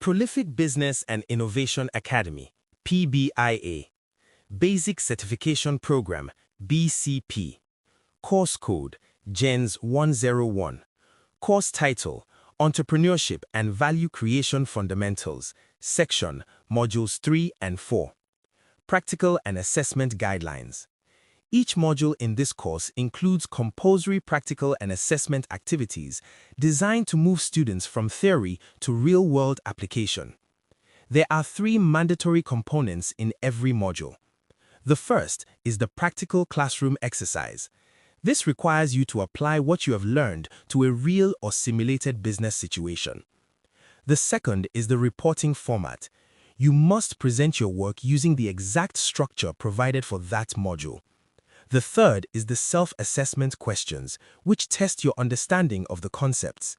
Prolific Business and Innovation Academy, PBIA. Basic Certification Program, BCP. Course Code, GENS 101. Course Title, Entrepreneurship and Value Creation Fundamentals, Section, Modules 3 and 4. Practical and Assessment Guidelines. Each module in this course includes compulsory practical and assessment activities designed to move students from theory to real-world application. There are 3 mandatory components in every module. The first is the practical classroom exercise. This requires you to apply what you have learned to a real or simulated business situation. The second is the reporting format. You must present your work using the exact structure provided for that module. The third is the self-assessment questions, which test your understanding of the concepts.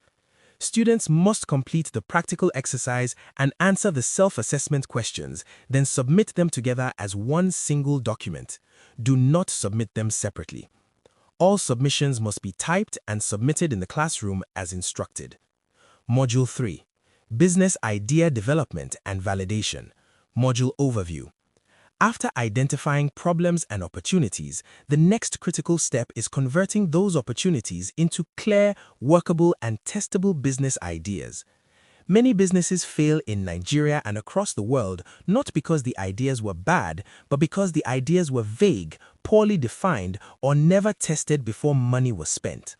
Students must complete the practical exercise and answer the self-assessment questions, then submit them together as one single document. Do not submit them separately. All submissions must be typed and submitted in the classroom as instructed. Module 3. Business Idea Development and Validation. Module Overview. After identifying problems and opportunities, the next critical step is converting those opportunities into clear, workable, and testable business ideas. Many businesses fail in Nigeria and across the world not because the ideas were bad, but because the ideas were vague, poorly defined, or never tested before money was spent.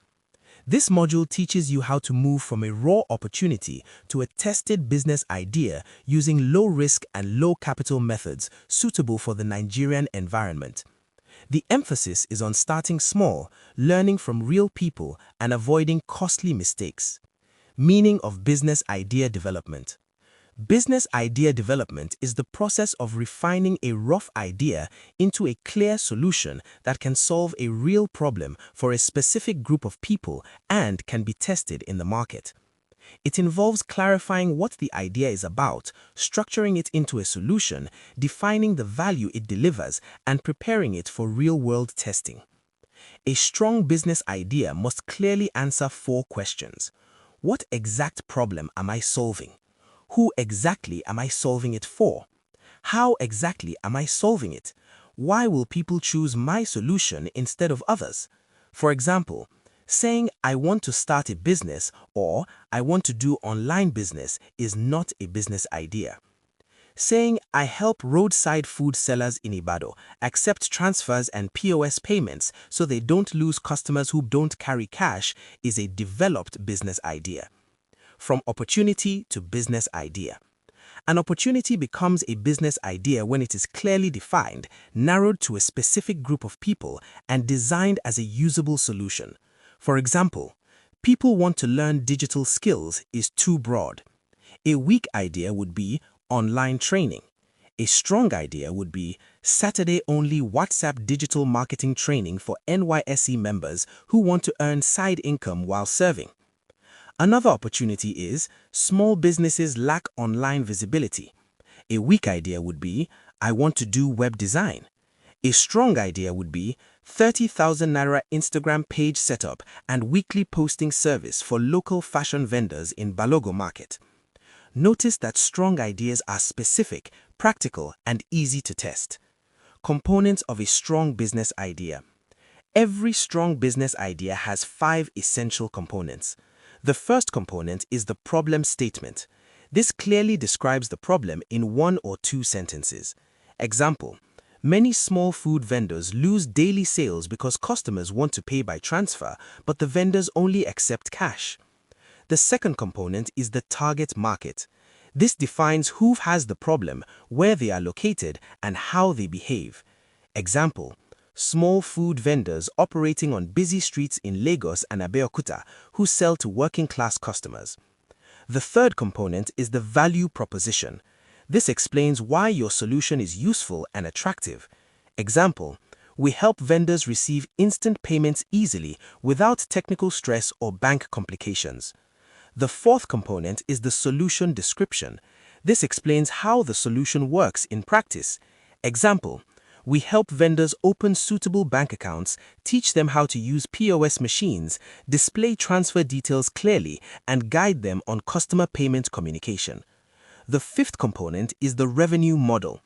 This module teaches you how to move from a raw opportunity to a tested business idea using low-risk and low-capital methods suitable for the Nigerian environment. The emphasis is on starting small, learning from real people, and avoiding costly mistakes. Meaning of business idea development. Business idea development is the process of refining a rough idea into a clear solution that can solve a real problem for a specific group of people and can be tested in the market. It involves clarifying what the idea is about, structuring it into a solution, defining the value it delivers, and preparing it for real-world testing. A strong business idea must clearly answer 4 questions. What exact problem am I solving? Who exactly am I solving it for? How exactly am I solving it? Why will people choose my solution instead of others? For example, saying I want to start a business or I want to do online business is not a business idea. Saying I help roadside food sellers in Ibadan accept transfers and POS payments so they don't lose customers who don't carry cash is a developed business idea. From opportunity to business idea. An opportunity becomes a business idea when it is clearly defined, narrowed to a specific group of people, and designed as a usable solution. For example, people want to learn digital skills is too broad. A weak idea would be online training. A strong idea would be Saturday-only WhatsApp digital marketing training for NYSE members who want to earn side income while serving. Another opportunity is small businesses lack online visibility. A weak idea would be, I want to do web design. A strong idea would be 30,000 Naira Instagram page setup and weekly posting service for local fashion vendors in Balogo market. Notice that strong ideas are specific, practical, and easy to test. Components of a strong business idea. Every strong business idea has 5 essential components. The first component is the problem statement. This clearly describes the problem in 1 or 2 sentences. Example, many small food vendors lose daily sales because customers want to pay by transfer, but the vendors only accept cash. The second component is the target market. This defines who has the problem, where they are located, and how they behave. Example, small food vendors operating on busy streets in Lagos and Abeokuta who sell to working-class customers. The third component is the value proposition. This explains why your solution is useful and attractive. Example, we help vendors receive instant payments easily without technical stress or bank complications. The fourth component is the solution description. This explains how the solution works in practice. Example, we help vendors open suitable bank accounts, teach them how to use POS machines, display transfer details clearly, and guide them on customer payment communication. The fifth component is the revenue model.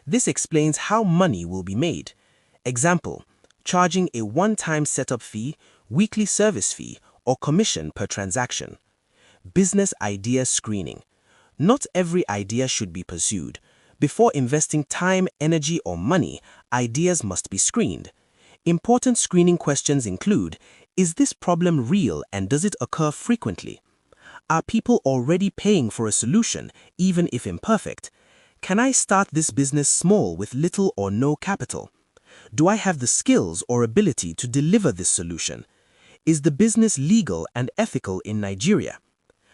This explains how money will be made. Example, charging a one-time setup fee, weekly service fee, or commission per transaction. Business idea screening. Not every idea should be pursued. Before investing time, energy, or money, ideas must be screened. Important screening questions include, is this problem real and does it occur frequently? Are people already paying for a solution, even if imperfect? Can I start this business small with little or no capital? Do I have the skills or ability to deliver this solution? Is the business legal and ethical in Nigeria?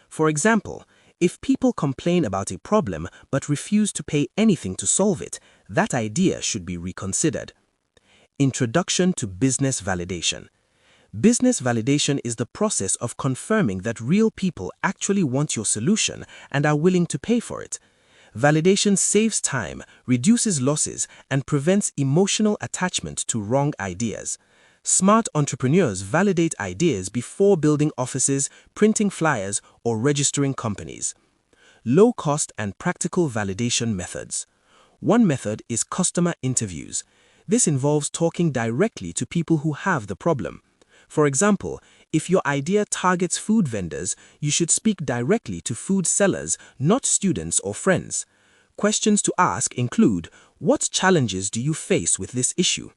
For example, if people complain about a problem but refuse to pay anything to solve it, that idea should be reconsidered. Introduction to business validation. Business validation is the process of confirming that real people actually want your solution and are willing to pay for it. Validation saves time, reduces losses, and prevents emotional attachment to wrong ideas. Smart entrepreneurs validate ideas before building offices, printing flyers, or registering companies. Low-cost and practical validation methods. One method is customer interviews. This involves talking directly to people who have the problem. For example, if your idea targets food vendors, you should speak directly to food sellers, not students or friends. Questions to ask include, what challenges do you face with this issue?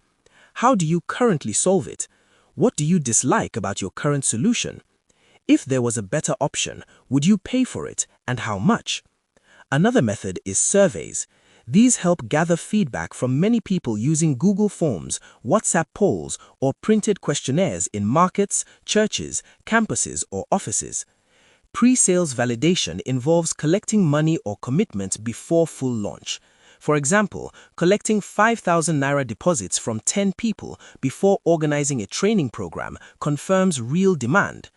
How do you currently solve it? What do you dislike about your current solution? If there was a better option, would you pay for it, and how much? Another method is surveys. These help gather feedback from many people using Google Forms, WhatsApp polls, or printed questionnaires in markets, churches, campuses, or offices. Pre-sales validation involves collecting money or commitment before full launch. For example, collecting 5,000 naira deposits from 10 people before organizing a training program confirms real demand.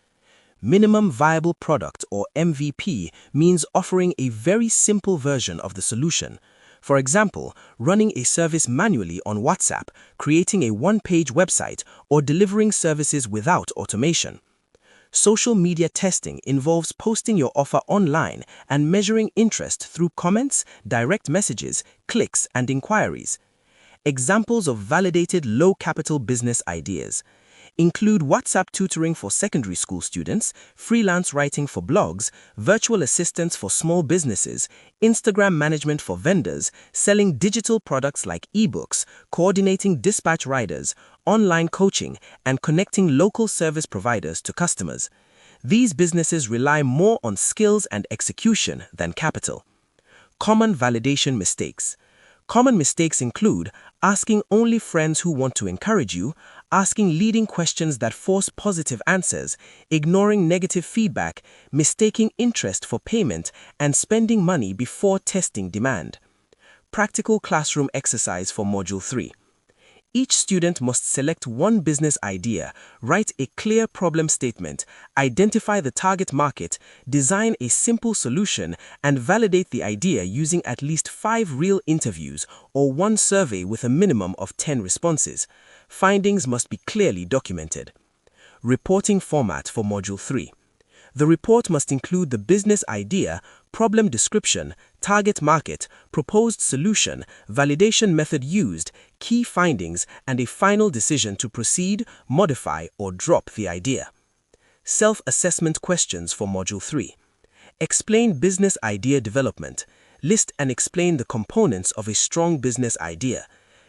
Minimum Viable Product, or MVP, means offering a very simple version of the solution. For example, running a service manually on WhatsApp, creating a one-page website, or delivering services without automation. Social media testing involves posting your offer online and measuring interest through comments, direct messages, clicks, and inquiries. Examples of validated low-capital business ideas include WhatsApp tutoring for secondary school students, freelance writing for blogs, virtual assistants for small businesses, Instagram management for vendors, selling digital products like ebooks, coordinating dispatch riders, online coaching, and connecting local service providers to customers. These businesses rely more on skills and execution than capital. Common validation mistakes. Common mistakes include asking only friends who want to encourage you, asking leading questions that force positive answers, ignoring negative feedback, mistaking interest for payment, and spending money before testing demand. Practical classroom exercise for Module 3. Each student must select one business idea, write a clear problem statement, identify the target market, design a simple solution, and validate the idea using at least 5 real interviews or 1 survey with a minimum of 10 responses. Findings must be clearly documented. Reporting format for Module 3. The report must include the business idea, problem description, target market, proposed solution, validation method used, key findings, and a final decision to proceed, modify, or drop the idea. Self-assessment questions for Module 3. Explain business idea development. List and explain the components of a strong business idea.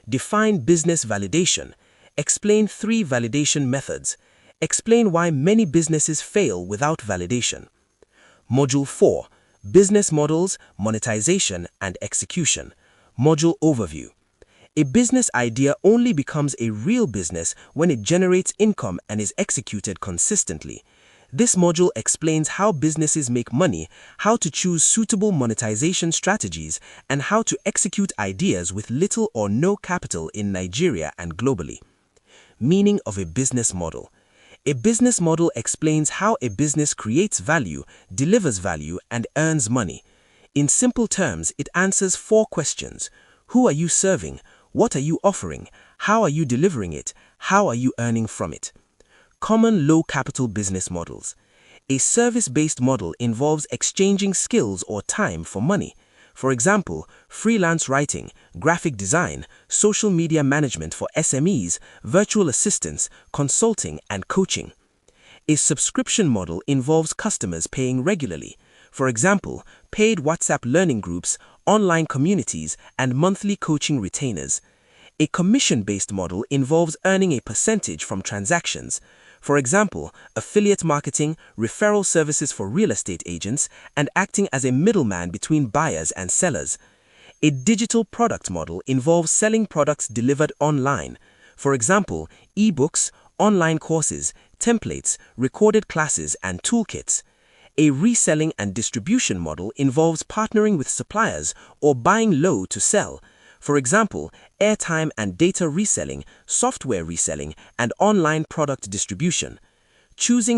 Define business validation. Explain 3 validation methods. Explain why many businesses fail without validation. Module 4. Business models, monetization, and execution. Module overview. A business idea only becomes a real business when it generates income and is executed consistently. This module explains how businesses make money, how to choose suitable monetization strategies, and how to execute ideas with little or no capital in Nigeria and globally. Meaning of a business model. A business model explains how a business creates value, delivers value, and earns money. In simple terms, it answers 4 questions. Who are you serving? What are you offering? How are you delivering it? How are you earning from it? Common low-capital business models. A service-based model involves exchanging skills or time for money. For example, freelance writing, graphic design, social media management for SMEs, virtual assistants, consulting, and coaching. A subscription model involves customers paying regularly. For example, paid WhatsApp learning groups, online communities, and monthly coaching retainers. A commission-based model involves earning a percentage from transactions. For example, affiliate marketing, referral services for real estate agents, and acting as a middleman between buyers and sellers. A digital product model involves selling products delivered online. For example, ebooks, online courses, templates, recorded classes, and toolkits. A reselling and distribution model involves partnering with suppliers or buying low to sell. For example, airtime and data reselling, software reselling, and online product distribution. Choosing the